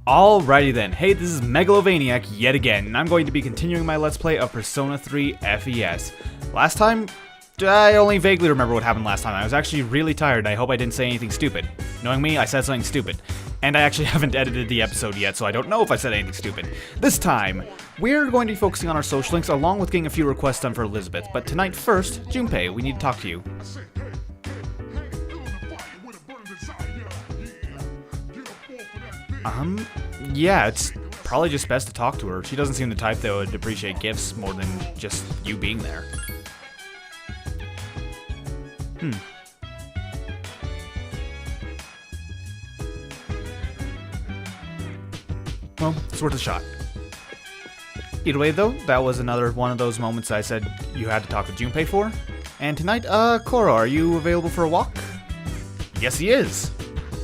Alrighty then, hey, this is Megalovaniac yet again, and I'm going to be continuing my Let's Play of Persona 3 FES. Last time, I only vaguely remember what happened last time. I was actually really tired, and I hope I didn't say anything stupid. Knowing me, I said something stupid. And I actually haven't edited the episode yet, so I don't know if I said anything stupid. This time, we're going to be focusing on our social links, along with getting a few requests done for Elizabeth. But tonight, first, Junpei, we need to talk to you. Yeah, it's probably just best to talk to her. She doesn't seem the type that would appreciate gifts more than just you being there. Well, it's worth a shot. Either way, though, that was another one of those moments I said you had to talk to Junpei for. And tonight, Koro, are you available for a walk? Yes, he is.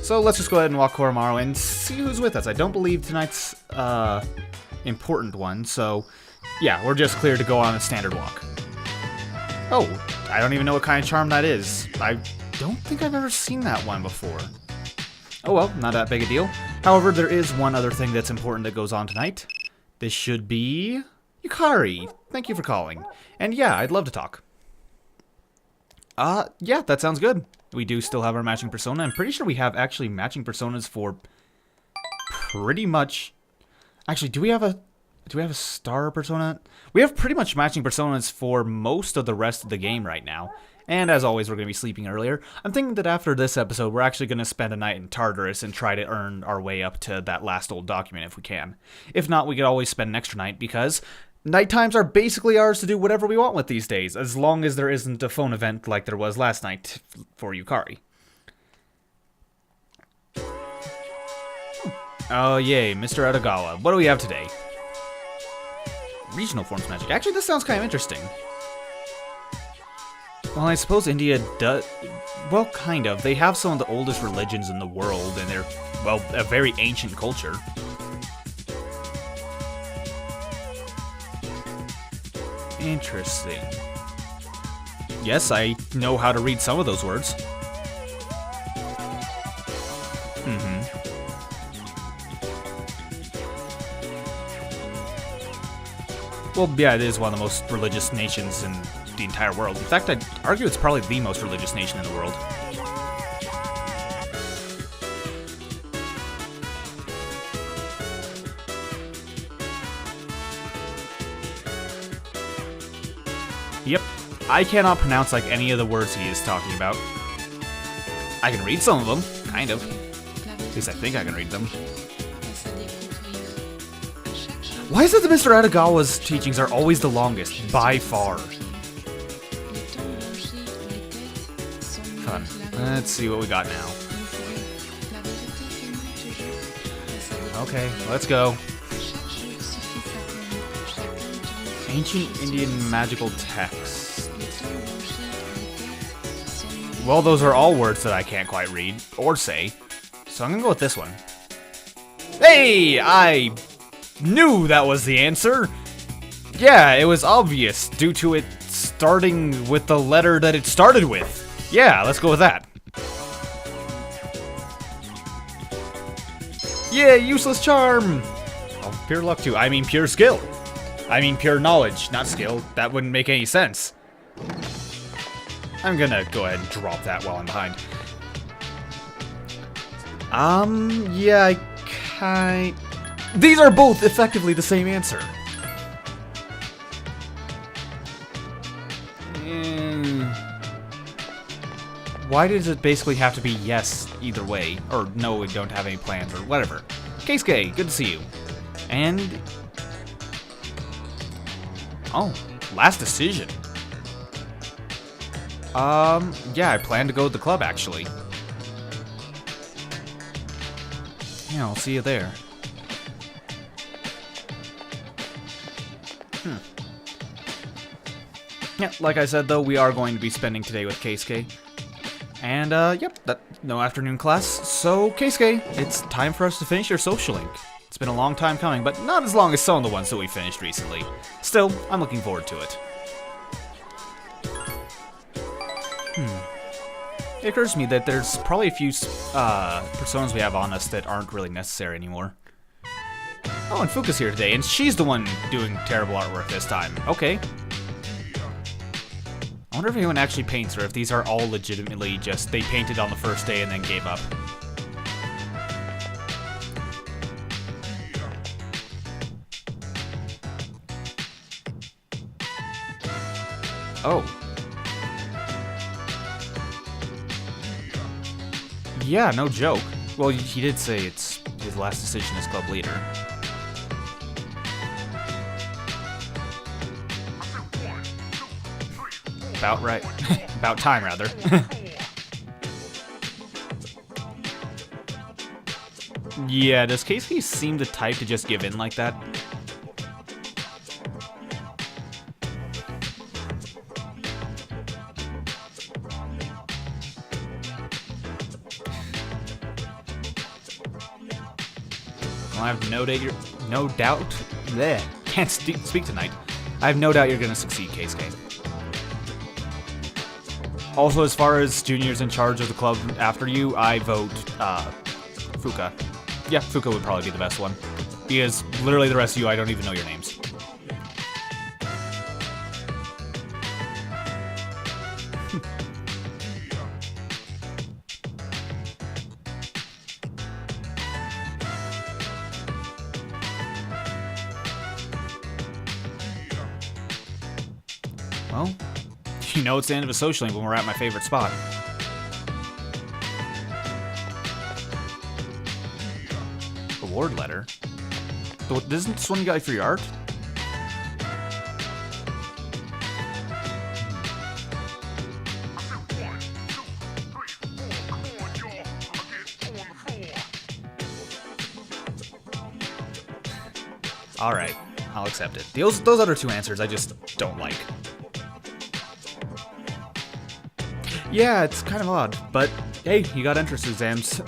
So let's just go ahead and walk Koromaru and see who's with us. I don't believe tonight's important one, so yeah, we're just clear to go on a standard walk. Oh, I don't even know what kind of charm that is. I don't think I've ever seen that one before. Oh well, not that big a deal. However, there is one other thing that's important that goes on tonight. This should be Yukari. Thank you for calling. And yeah, I'd love to talk. Yeah, that sounds good. We do still have our matching persona. I'm pretty sure we have actually matching personas for pretty much... Actually, do we have a star persona? We have pretty much matching personas for most of the rest of the game right now. And as always, we're going to be sleeping earlier. I'm thinking that after this episode, we're actually going to spend a night in Tartarus and try to earn our way up to that last old document if we can. If not, we could always spend an extra night because... night times are basically ours to do whatever we want with these days, as long as there isn't a phone event like there was last night for Yukari. Oh yay, Mr. Edagawa. What do we have today? Regional forms magic. Actually, this sounds kind of interesting. Well, I suppose India does... well, kind of. They have some of the oldest religions in the world, and they're, well, a very ancient culture. Interesting. Yes, I know how to read some of those words. Well, yeah, it is one of the most religious nations in the entire world. In fact, I'd argue it's probably the most religious nation in the world. Yep, I cannot pronounce like any of the words he is talking about. I can read some of them, kind of. At least I think I can read them. Why is it that Mr. Edagawa's teachings are always the longest, by far? Fun. Let's see what we got now. Okay, let's go. Ancient Indian magical text. Well, those are all words that I can't quite read or say, so I'm gonna go with this one. Hey, I knew that was the answer. Yeah, it was obvious due to it starting with the letter that it started with. Yeah, let's go with that. Yeah, useless charm. Oh, pure luck too. I mean pure skill. I mean pure knowledge, not skill. That wouldn't make any sense. I'm gonna go ahead and drop that while I'm behind. Yeah, these are both effectively the same answer. Why does it basically have to be yes either way? Or no, we don't have any plans, or whatever. Keisuke, good to see you. And... oh, last decision. Yeah, I plan to go to the club, actually. Yeah, I'll see you there. Yeah, like I said, though, we are going to be spending today with Keisuke. And, yep, no afternoon class. So, Keisuke, it's time for us to finish your social link. It's been a long time coming, but not as long as some of the ones that we finished recently. Still, I'm looking forward to it. It occurs to me that there's probably a few personas we have on us that aren't really necessary anymore. Oh, and Fuka's here today, and she's the one doing terrible artwork this time. Okay. I wonder if anyone actually paints, or if these are all legitimately just they painted on the first day and then gave up. Oh. Yeah, no joke. Well, he did say it's his last decision as club leader. About right. About time, rather. Yeah, does Casey seem the type to just give in like that? Well, I have no doubt. Bleh, can't speak tonight. I have no doubt you're gonna succeed, Keisuke. Also, as far as juniors in charge of the club after you, I vote Fuka. Yeah, Fuka would probably be the best one. Because literally the rest of you, I don't even know your names. Well, you know it's the end of a social link when we're at my favorite spot. Award letter? Isn't this one you got for your art? Alright, I'll accept it. Those other two answers I just don't like. Yeah, it's kind of odd, but hey, you got entrance exams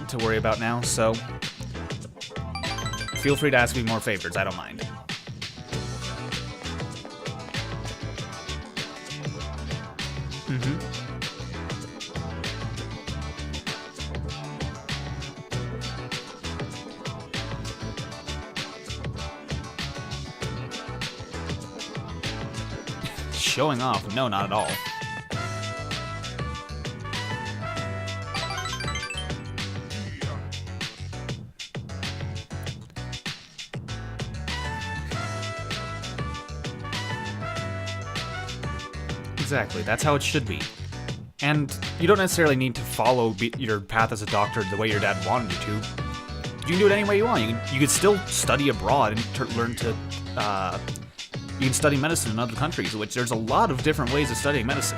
to worry about now, so feel free to ask me more favors, I don't mind. Showing off? No, not at all. Exactly, that's how it should be. And you don't necessarily need to follow your path as a doctor the way your dad wanted you to. You can do it any way you want. You could still study abroad and learn to, you can study medicine in other countries, which there's a lot of different ways of studying medicine.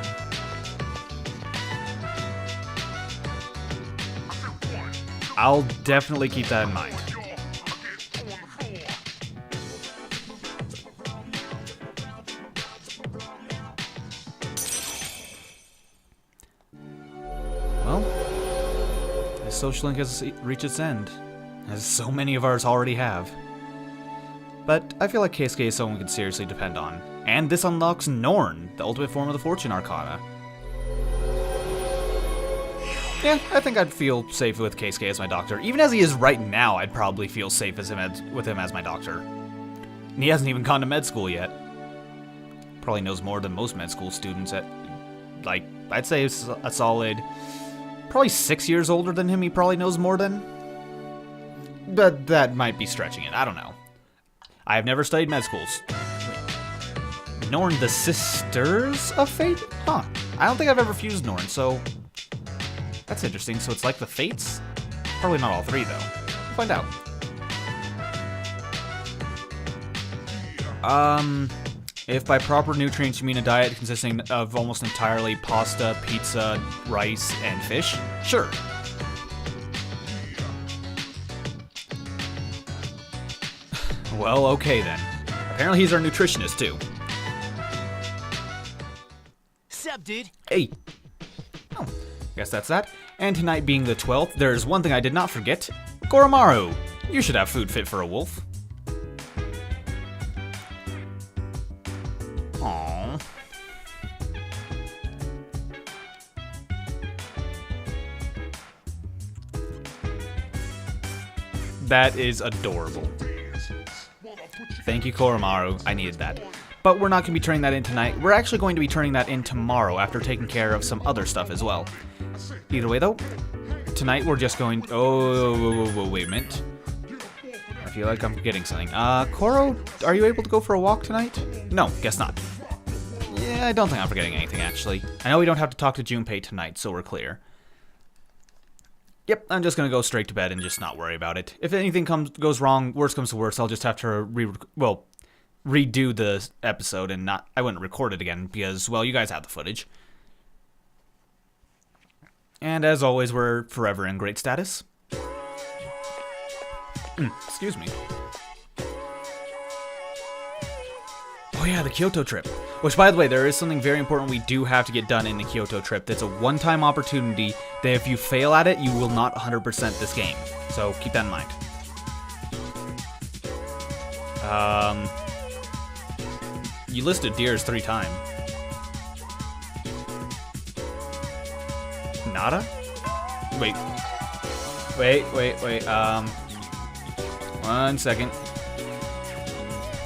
I'll definitely keep that in mind. Well, this social link has reached its end, as so many of ours already have. But I feel like Keisuke is someone we can seriously depend on. And this unlocks Norn, the ultimate form of the Fortune Arcana. Yeah, I think I'd feel safe with Keisuke as my doctor. Even as he is right now, I'd probably feel safe with him as my doctor. And he hasn't even gone to med school yet. Probably knows more than most med school students at, like, I'd say a solid, probably 6 years older than him, he probably knows more than. But that might be stretching it, I don't know. I have never studied med schools. Wait. Norn, the Sisters of Fate? Huh. I don't think I've ever fused Norn, so that's interesting. So it's like the Fates? Probably not all three, though. We'll find out. If by proper nutrients you mean a diet consisting of almost entirely pasta, pizza, rice, and fish, sure. Well, okay then. Apparently he's our nutritionist, too. Sup, dude? Hey. Oh, guess that's that. And tonight being the 12th, there's one thing I did not forget. Goromaru, you should have food fit for a wolf. Aww. That is adorable. Thank you, Koromaru. I needed that. But we're not going to be turning that in tonight. We're actually going to be turning that in tomorrow after taking care of some other stuff as well. Either way, though, tonight we're just going... Oh, wait a minute. I feel like I'm forgetting something. Koro, are you able to go for a walk tonight? No, guess not. Yeah, I don't think I'm forgetting anything, actually. I know we don't have to talk to Junpei tonight, so we're clear. Yep, I'm just going to go straight to bed and just not worry about it. If anything goes wrong, worst comes to worst, I'll just have to redo the episode and I wouldn't record it again because, well, you guys have the footage. And as always, we're forever in great status. Excuse me. Oh yeah, the Kyoto trip. Which, by the way, there is something very important we do have to get done in the Kyoto trip. That's a one-time opportunity that if you fail at it, you will not 100% this game. So keep that in mind. You listed deers 3 times. Nada? Wait. 1 second.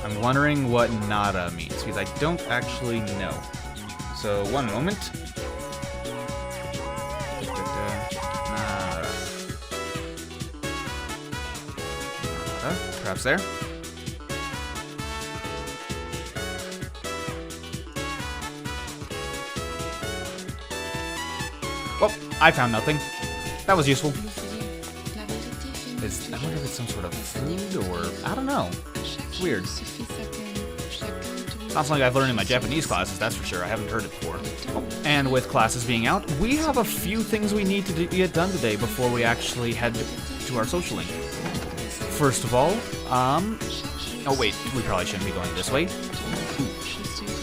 I'm wondering what nada means, because I don't actually know. So, 1 moment. Nada. Perhaps there? Well, I found nothing. That was useful. I wonder if it's some sort of food or... I don't know. It's weird. Not something I've learned in my Japanese classes, that's for sure. I haven't heard it before. Oh, and with classes being out, we have a few things we need to get done today before we actually head to our social link. First of all, oh wait, we probably shouldn't be going this way.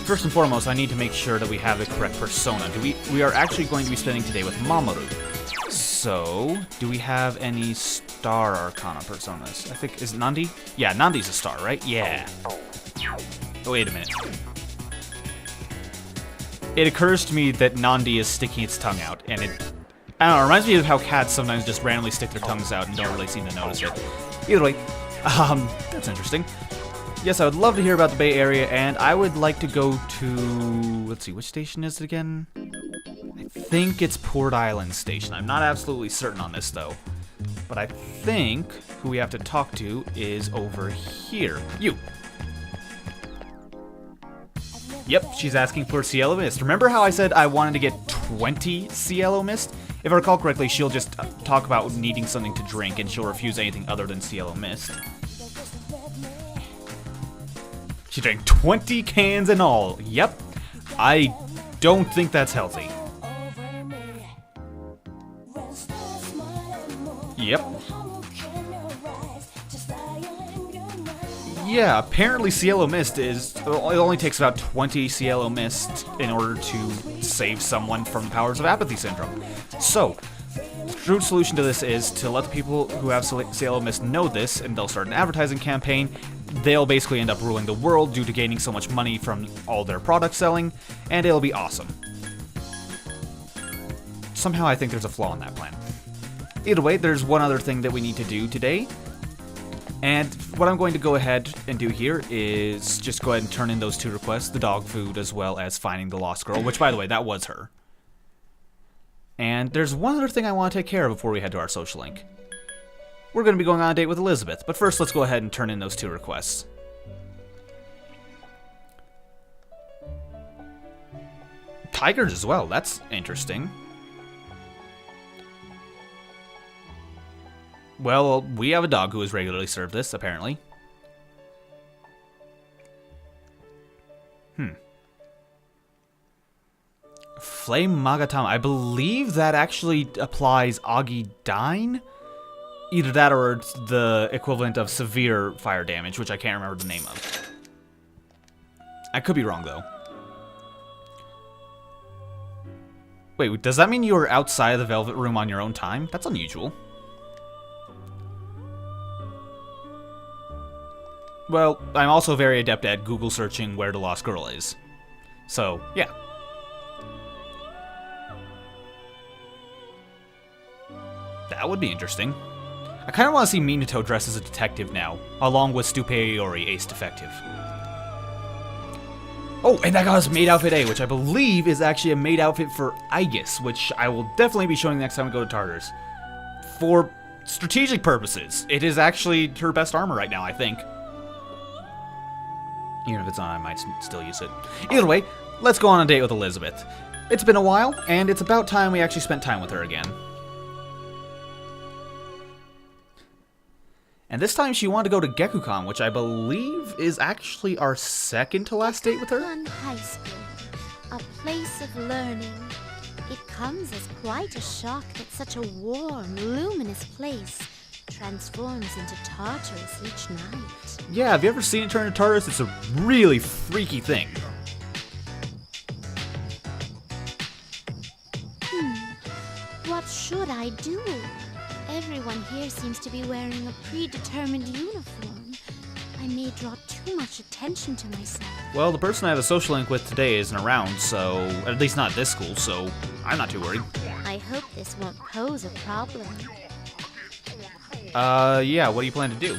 First and foremost, I need to make sure that we have the correct persona. We are actually going to be spending today with Mamoru. So, do we have any star arcana personas? I think, is it Nandi? Yeah, Nandi's a star, right? Yeah. Oh, wait a minute. It occurs to me that Nandi is sticking its tongue out, and I don't know, it reminds me of how cats sometimes just randomly stick their tongues out and don't really seem to notice it. Either way, that's interesting. Yes, I would love to hear about the Bay Area, and I would like to go to... Let's see, which station is it again? I think it's Port Island Station. I'm not absolutely certain on this, though. But I think who we have to talk to is over here. You! Yep, she's asking for Cielo Mist. Remember how I said I wanted to get 20 Cielo Mist? If I recall correctly, she'll just talk about needing something to drink, and she'll refuse anything other than Cielo Mist. She drank 20 cans in all. Yep. I don't think that's healthy. Yep. Yeah, apparently Cielo Mist it only takes about 20 Cielo Mist in order to save someone from the powers of apathy syndrome. So, the true solution to this is to let the people who have Cielo Mist know this, and they'll start an advertising campaign. They'll basically end up ruling the world due to gaining so much money from all their product selling, and it'll be awesome. Somehow I think there's a flaw in that plan. Either way, there's one other thing that we need to do today, and what I'm going to go ahead and do here is just go ahead and turn in those 2 requests, the dog food as well as finding the lost girl, which, by the way, that was her. And there's one other thing I want to take care of before we head to our social link. We're going to be going on a date with Elizabeth, but first let's go ahead and turn in those 2 requests. Tigers as well, that's interesting. Well, we have a dog who has regularly served this, apparently. Flame Magatama. I believe that actually applies Agidine? Either that or it's the equivalent of severe fire damage, which I can't remember the name of. I could be wrong, though. Wait, does that mean you were outside of the Velvet Room on your own time? That's unusual. Well, I'm also very adept at Google searching where the lost girl is. So, yeah. That would be interesting. I kind of want to see Minato dressed as a detective now, along with Stuperiori, Ace Defective. Oh, and that got us maid outfit A, which I believe is actually a maid outfit for Aegis, which I will definitely be showing next time we go to Tartarus. For strategic purposes, it is actually her best armor right now, I think. Even if it's not, I might still use it. Either way, let's go on a date with Elizabeth. It's been a while, and it's about time we actually spent time with her again. And this time she wanted to go to Gekukan, which I believe is actually our second to last date with her. Gekukan High School, a place of learning. It comes as quite a shock that such a warm, luminous place transforms into Tartarus each night. Yeah, have you ever seen it turn to Tartarus? It's a really freaky thing. What should I do? Everyone here seems to be wearing a predetermined uniform. I may draw too much attention to myself. Well, the person I have a social link with today isn't around, so... at least not at this school, so I'm not too worried. I hope this won't pose a problem. Yeah, what do you plan to do?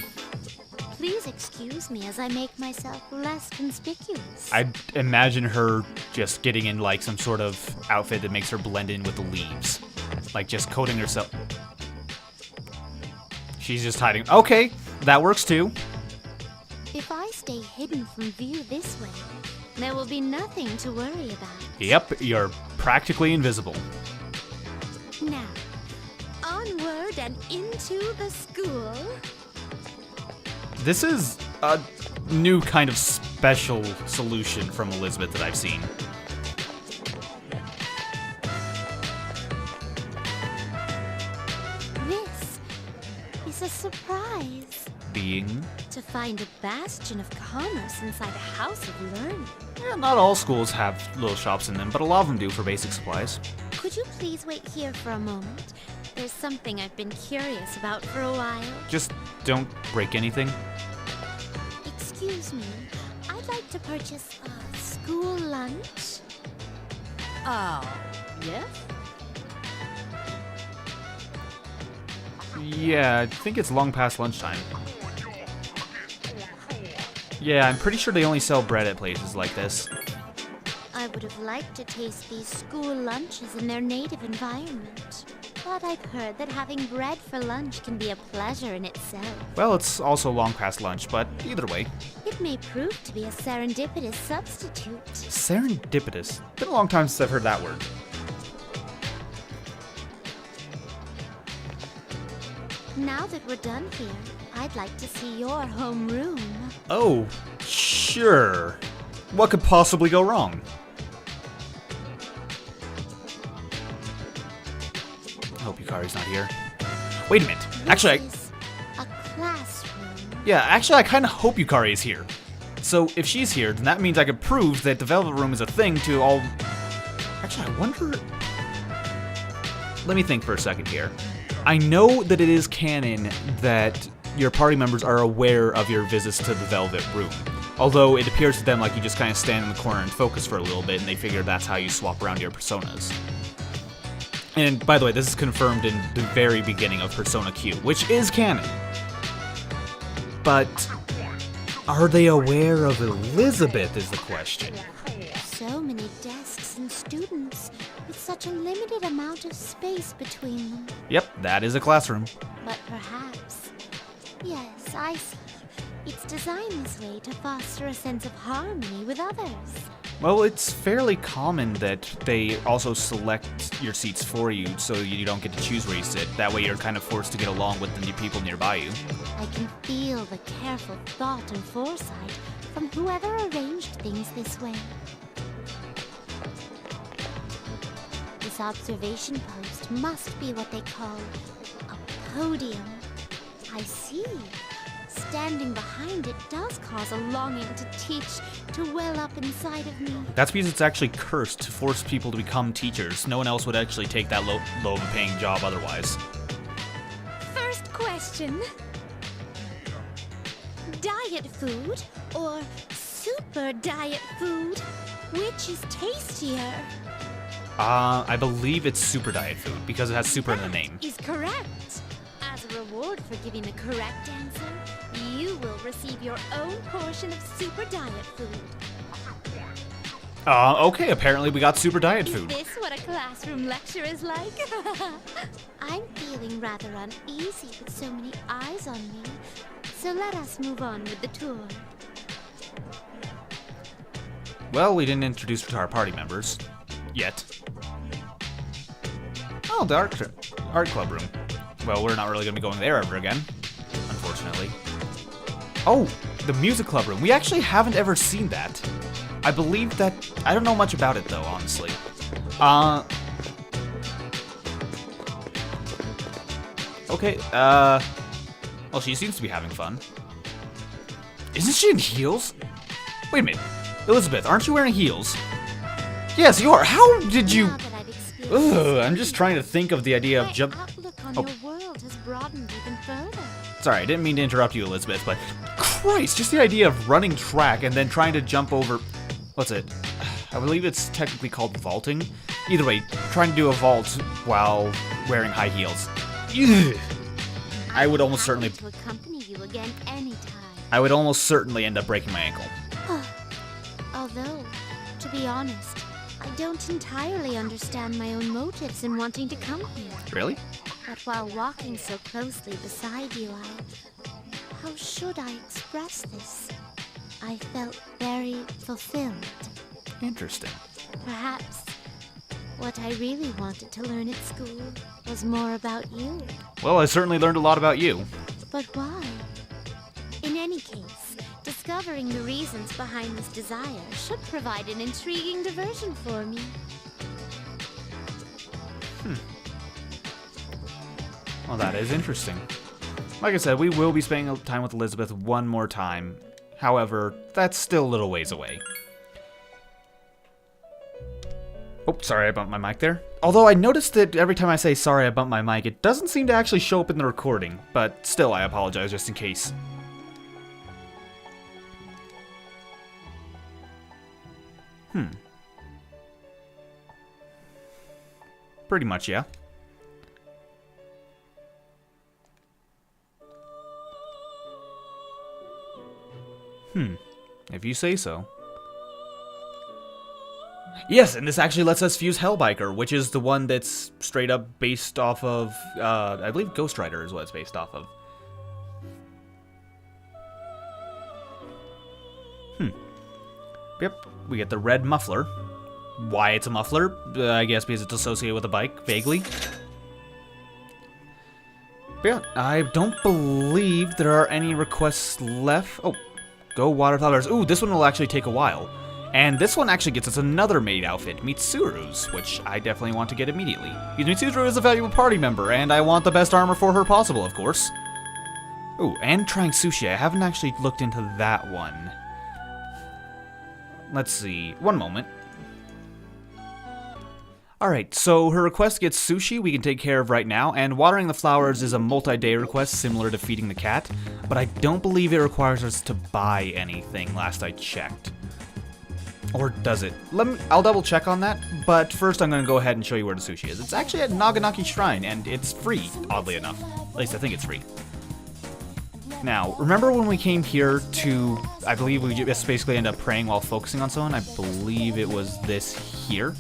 Please excuse me as I make myself less conspicuous. I'd imagine her just getting in, like, some sort of outfit that makes her blend in with the leaves. Like, just coating herself... She's just hiding. Okay, that works too. If I stay hidden from view this way, there will be nothing to worry about. Yep, you're practically invisible. Now, onward and into the school. This is a new kind of special solution from Elizabeth that I've seen. This is a surprise. Being? To find a bastion of commerce inside a house of learning. Yeah, not all schools have little shops in them, but a lot of them do for basic supplies. Could you please wait here for a moment? There's something I've been curious about for a while. Just don't break anything. Excuse me, I'd like to purchase a school lunch. Oh, yes? Yeah, I think it's long past lunchtime. Yeah, I'm pretty sure they only sell bread at places like this. I would have liked to taste these school lunches in their native environment. But I've heard that having bread for lunch can be a pleasure in itself. Well, it's also long past lunch, but either way. It may prove to be a serendipitous substitute. Serendipitous? Been a long time since I've heard that word. Now that we're done here, I'd like to see your homeroom. Oh, sure. What could possibly go wrong? I hope Yukari's not here. Wait a minute. Actually, This is a classroom. yeah, actually, I kind of hope Yukari is here. So if she's here, then that means I could prove that the Velvet Room is a thing to all... Actually, I wonder... Let me think for a second here. I know that it is canon that your party members are aware of your visits to the Velvet Room. Although it appears to them like you just kind of stand in the corner and focus for a little bit, and they figure that's how you swap around your personas. And by the way, this is confirmed in the very beginning of Persona Q, which is canon. But are they aware of Elizabeth is the question. So many desks and students, with such a limited amount of space between them. Yep, that is a classroom. But perhaps... Yes, I see. It's designed this way to foster a sense of harmony with others. Well, it's fairly common that they also select your seats for you, so you don't get to choose where you sit. That way you're kind of forced to get along with the new people nearby you. I can feel the careful thought and foresight from whoever arranged things this way. This observation post must be what they call a podium. I see. Standing behind it does cause a longing to teach to well up inside of me. That's because it's actually cursed to force people to become teachers. No one else would actually take that low of a paying job otherwise. First question. Diet food or super diet food? Which is tastier? I believe it's super diet food because it has super in the name. Is correct. As a reward reward for giving a correct answer, you will receive your own portion of super diet food. Okay, apparently we got super diet food. Is this what a classroom lecture is like? I'm feeling rather uneasy with so many eyes on me, so let us move on with the tour. Well, we didn't introduce her to our party members. Yet. Oh, the art club room. Well, we're not really going to be going there ever again, unfortunately. Oh, the music club room. We actually haven't ever seen that. I believe that... I don't know much about it, though, honestly. Okay, well, she seems to be having fun. Isn't she in heels? Wait a minute. Elizabeth, aren't you wearing heels? Yes, you are. How did you... Now that I've experienced Ugh, I'm just trying to think of the idea of my jump... outlook on Oh. your world has broadened even further. Sorry, I didn't mean to interrupt you, Elizabeth, but... Christ, just the idea of running track and then trying to jump over... What's it? I believe it's technically called vaulting. Either way, trying to do a vault while wearing high heels. Ugh. I would almost certainly... to accompany you again anytime. I would almost certainly end up breaking my ankle. Although, to be honest, I don't entirely understand my own motives in wanting to come here. Really? But while walking so closely beside you, how should I express this? I felt very fulfilled. Interesting. Perhaps what I really wanted to learn at school was more about you. Well, I certainly learned a lot about you. But why? In any case, discovering the reasons behind this desire should provide an intriguing diversion for me. Well, that is interesting. Like I said, we will be spending time with Elizabeth one more time. However, that's still a little ways away. Oh, sorry, I bumped my mic there. Although I noticed that every time I say sorry I bumped my mic, it doesn't seem to actually show up in the recording. But still, I apologize just in case. Pretty much, yeah. If you say so. Yes, and this actually lets us fuse Hellbiker, which is the one that's straight up based off of, I believe Ghost Rider is what it's based off of. Yep, we get the red muffler. Why it's a muffler? I guess because it's associated with a bike, vaguely. But yeah, I don't believe there are any requests left. Oh, go water flowers. Ooh, this one will actually take a while. And this one actually gets us another maid outfit, Mitsuru's, which I definitely want to get immediately. Because Mitsuru is a valuable party member, and I want the best armor for her possible, of course. Ooh, and trying sushi. I haven't actually looked into that one. Let's see. One moment. Alright, so her request gets sushi we can take care of right now, and watering the flowers is a multi-day request similar to feeding the cat, but I don't believe it requires us to buy anything last I checked. Or does it? I'll double check on that, but first I'm going to go ahead and show you where the sushi is. It's actually at Naganaki Shrine, and it's free, oddly enough. At least I think it's free. Now, remember when we came here to, I believe we just basically end up praying while focusing on someone? I believe it was this here.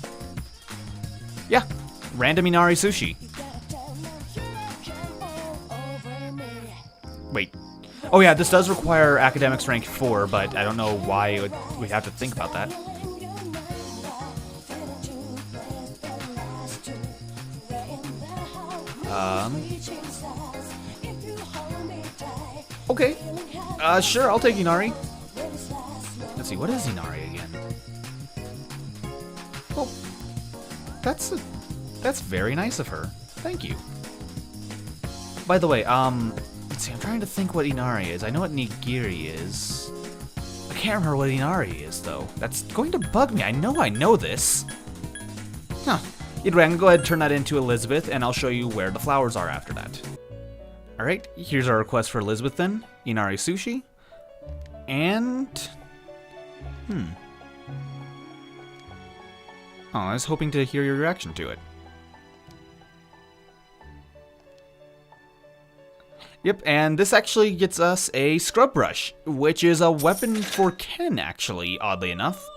Yeah, random Inari sushi. Wait. Oh yeah, this does require academics rank 4, but I don't know why we have to think about that. Okay. Sure, I'll take Inari. Let's see, what is Inari again? Well, that's very nice of her. Thank you. By the way, let's see, I'm trying to think what Inari is. I know what Nigiri is. I can't remember what Inari is, though. That's going to bug me. I know this. Huh. Either way, I'm gonna go ahead and turn that into Elizabeth, and I'll show you where the flowers are after that. Alright, here's our request for Elizabeth then. Inari sushi. And... Oh, I was hoping to hear your reaction to it. Yep, and this actually gets us a scrub brush, which is a weapon for Ken, actually, oddly enough.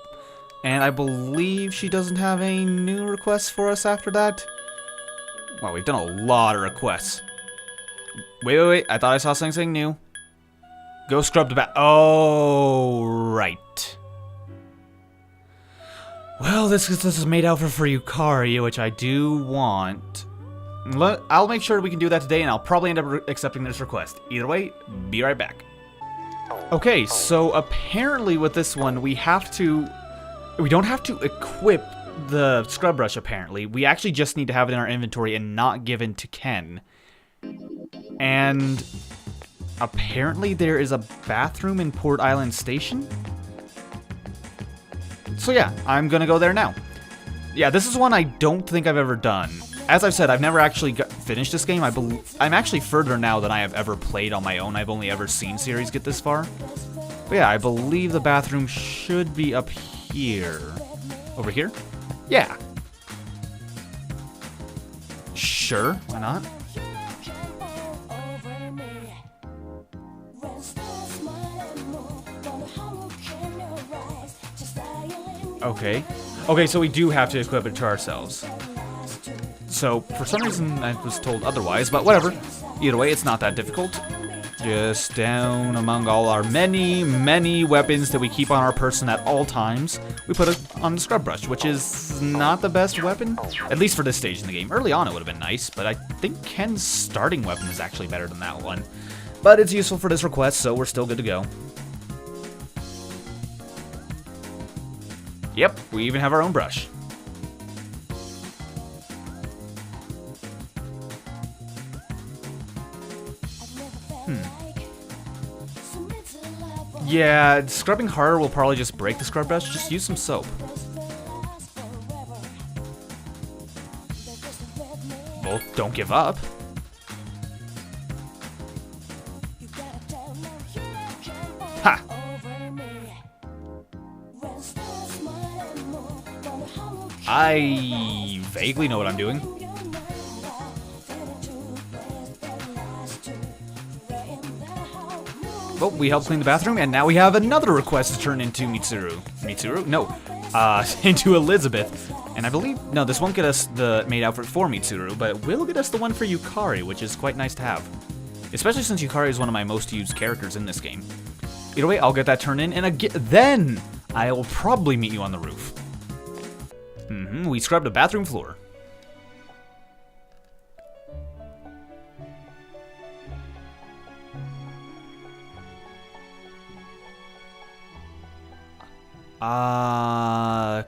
And I believe she doesn't have any new requests for us after that. Wow, we've done a lot of requests. Wait. I thought I saw something new. Go scrub the back. Oh, right. Well, this is made out for Yukari, which I do want. I'll make sure we can do that today, and I'll probably end up accepting this request. Either way, be right back. Okay, so apparently with this one, we don't have to equip the scrub brush, apparently. We actually just need to have it in our inventory and not given to Ken. And apparently there is a bathroom in Port Island Station. So yeah, I'm gonna go there now. Yeah, this is one I don't think I've ever done. As I've said, I've never actually finished this game. I'm actually further now than I have ever played on my own. I've only ever seen series get this far. But yeah, I believe the bathroom should be up here. Over here? Yeah. Sure, why not? Okay, so we do have to equip it to ourselves. So, for some reason, I was told otherwise, but whatever. Either way, it's not that difficult. Just down among all our many, many weapons that we keep on our person at all times, we put it on the scrub brush, which is not the best weapon, at least for this stage in the game. Early on, it would have been nice, but I think Ken's starting weapon is actually better than that one. But it's useful for this request, so we're still good to go. Yep, we even have our own brush. Yeah, scrubbing harder will probably just break the scrub brush. Just use some soap. Well, don't give up. Ha! I vaguely know what I'm doing. Well, we helped clean the bathroom, and now we have another request to turn into Mitsuru. Mitsuru? No. Into Elizabeth. And I believe, no, this won't get us the maid outfit for Mitsuru, but it will get us the one for Yukari, which is quite nice to have. Especially since Yukari is one of my most used characters in this game. Either way, I'll get that turned in, and then I will probably meet you on the roof. We scrubbed a bathroom floor.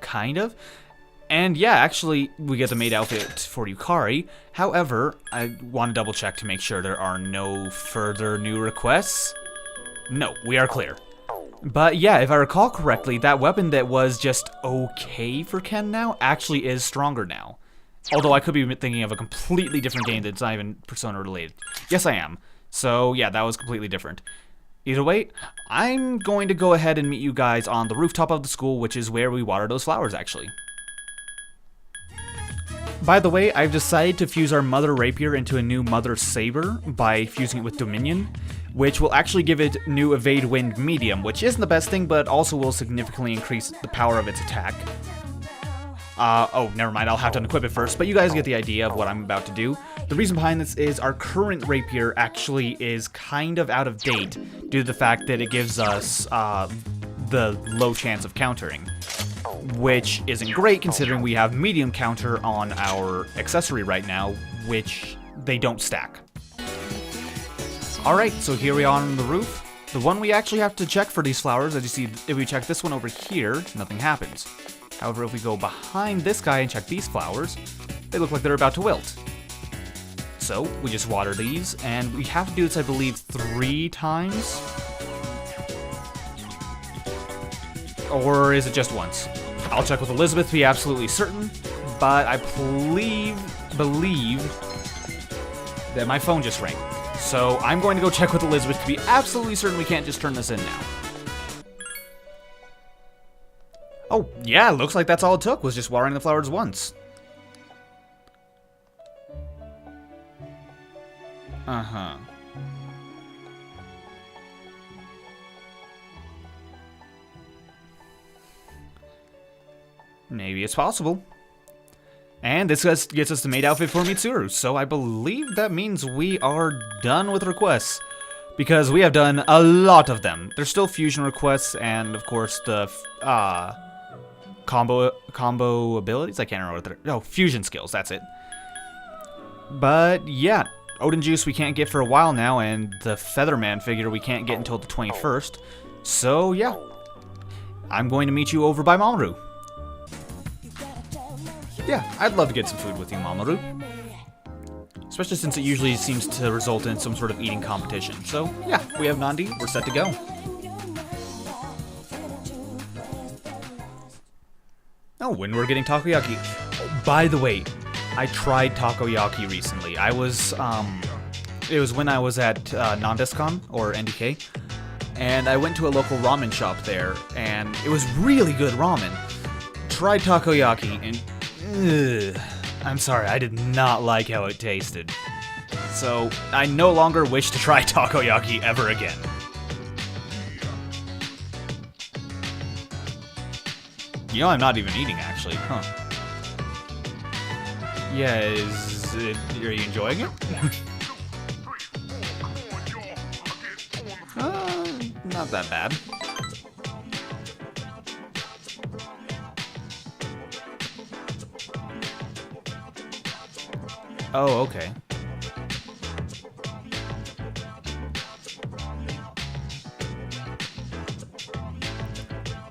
Kind of. And yeah, actually, we get the maid outfit for Yukari. However, I want to double check to make sure there are no further new requests. No, we are clear. But yeah, if I recall correctly, that weapon that was just okay for Ken now actually is stronger now. Although I could be thinking of a completely different game that's not even Persona related. Yes, I am. So yeah, that was completely different. Either way, I'm going to go ahead and meet you guys on the rooftop of the school, which is where we water those flowers, actually. By the way, I've decided to fuse our Mother Rapier into a new Mother Saber by fusing it with Dominion, which will actually give it new Evade Wind Medium, which isn't the best thing, but also will significantly increase the power of its attack. Oh, never mind, I'll have to unequip it first, but you guys get the idea of what I'm about to do. The reason behind this is our current rapier actually is kind of out of date due to the fact that it gives us the low chance of countering, which isn't great considering we have medium counter on our accessory right now, which they don't stack. Alright, so here we are on the roof. The one we actually have to check for these flowers, as you see, if we check this one over here, nothing happens. However, if we go behind this guy and check these flowers, they look like they're about to wilt. So, we just water these, and we have to do this, I believe, 3 times? Or is it just once? I'll check with Elizabeth to be absolutely certain, but I believe that my phone just rang. So, I'm going to go check with Elizabeth to be absolutely certain we can't just turn this in now. Oh, yeah, looks like that's all it took, was just watering the flowers once. Maybe it's possible. And this gets us the maid outfit for Mitsuru, so I believe that means we are done with requests. Because we have done a lot of them. There's still fusion requests, and of course the combo abilities. I can't remember what they're. No, fusion skills. That's it. But yeah, Odin Juice we can't get for a while now, and the Featherman figure we can't get until the 21st. So yeah, I'm going to meet you over by Mamoru. Yeah, I'd love to get some food with you, Mamoru. Especially since it usually seems to result in some sort of eating competition. So, yeah, we have Nandi. We're set to go. Oh, and we're getting takoyaki. Oh, by the way, I tried takoyaki recently. I was, it was when I was at Nandescon, or NDK, and I went to a local ramen shop there, and it was really good ramen. Tried takoyaki, and I'm sorry, I did not like how it tasted. So, I no longer wish to try takoyaki ever again. You know, I'm not even eating, actually, huh? Yeah, are you enjoying it? Not that bad. Oh, okay.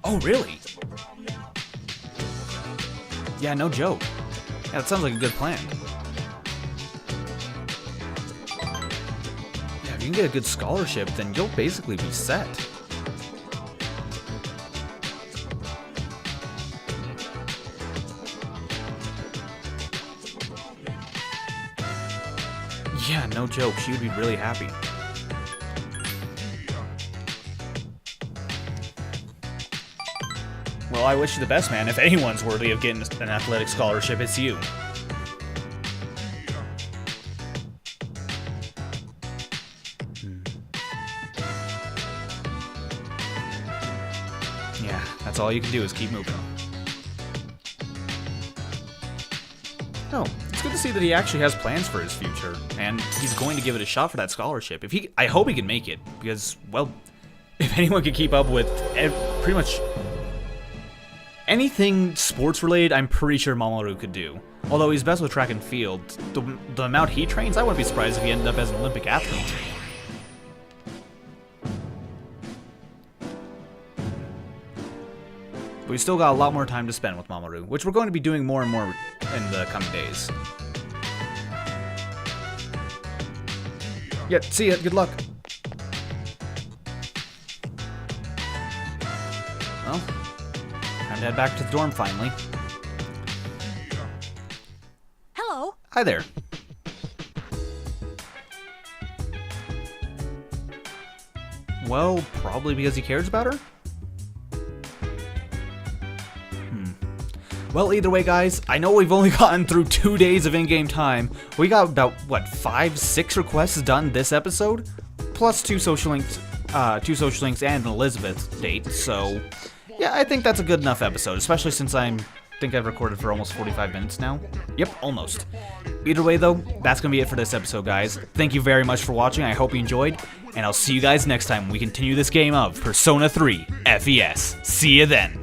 Oh, really? Yeah, no joke. Yeah, that sounds like a good plan. Yeah, if you can get a good scholarship, then you'll basically be set. Yeah, no joke. She would be really happy. Well, I wish you the best, man. If anyone's worthy of getting an athletic scholarship, it's you. Yeah, that's all you can do is keep moving. Oh, it's good to see that he actually has plans for his future, and he's going to give it a shot for that scholarship. I hope he can make it, because, well, if anyone could keep up with pretty much anything sports-related, I'm pretty sure Mamoru could do. Although he's best with track and field, the amount he trains, I wouldn't be surprised if he ended up as an Olympic athlete. But we still got a lot more time to spend with Mamoru, which we're going to be doing more and more in the coming days. Yeah, see ya, good luck. Well, time to head back to the dorm finally. Hello. Hi there. Well, probably because he cares about her? Well, either way, guys, I know we've only gotten through 2 days of in-game time. We got about, what, 5-6 requests done this episode? Plus two social links and an Elizabeth date, so yeah, I think that's a good enough episode, especially since I think I've recorded for almost 45 minutes now. Yep, almost. Either way, though, that's gonna be it for this episode, guys. Thank you very much for watching, I hope you enjoyed, and I'll see you guys next time when we continue this game of Persona 3 FES. See you then!